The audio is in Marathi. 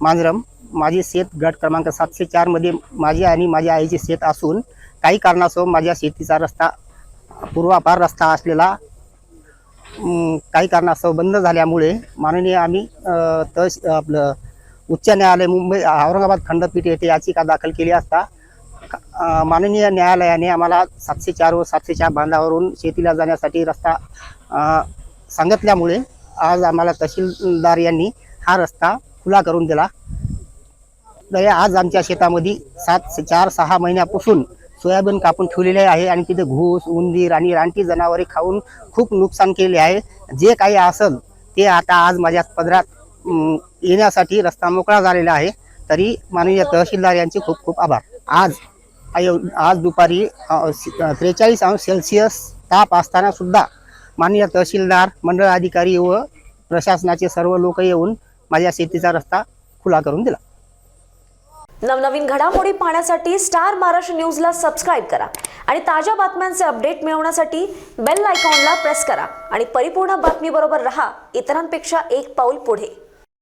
मांजरम। माझे शेत गट क्रमांक 704 मध्ये माझे आणि माझ्या आईचे शेत असून काही कारणास्तव माझ्या शेतीचा रस्ता पूर्वापार रस्ता असलेला काही कारणास्तव बंद झाल्यामुळे माननीय आम्ही आपलं उच्च न्यायालय मुंबई औरंगाबाद खंडपीठ येथे याचिका दाखल केली असता माननीय न्यायालयाने आम्हाला 704 व 704 बांधावरून शेतीला जाण्यासाठी रस्ता सांगितल्यामुळे आज आम्हाला तहसीलदार यांनी हा रस्ता खुला करून दिला। आज आमच्या शेतामध्ये 4-6 महिन्यापासून सोयाबीन कापून ठेवलेले आहे आणि तिथे घूस, उंदीर आणि रानटी जनावरे खाऊन खूप नुकसान केले आहे। जे काही असेल ते आता आज माझ्या पदरात येण्यासाठी रस्ता मोकळा झालेला आहे। तरी माननीय तहसीलदार यांचे खूप खूप आभार। आज दुपारी 43 अंश सेल्सिअस ताप असताना सुद्धा माननीय तहसीलदार, मंडळ अधिकारी व प्रशासनाचे सर्व लोक येऊन माझ्या शेतीचा रस्ता खुला करून दिला। नवनवीन घडामोडी पाहण्यासाठी स्टार महाराष्ट्र न्यूजला सबस्क्राइब करा आणि ताज्या बातम्यांचे अपडेट मिळवण्यासाठी बेल आयकॉनला प्रेस करा आणि परिपूर्ण बातमी बरोबर रहा, इतरांपेक्षा एक पाऊल पुढे।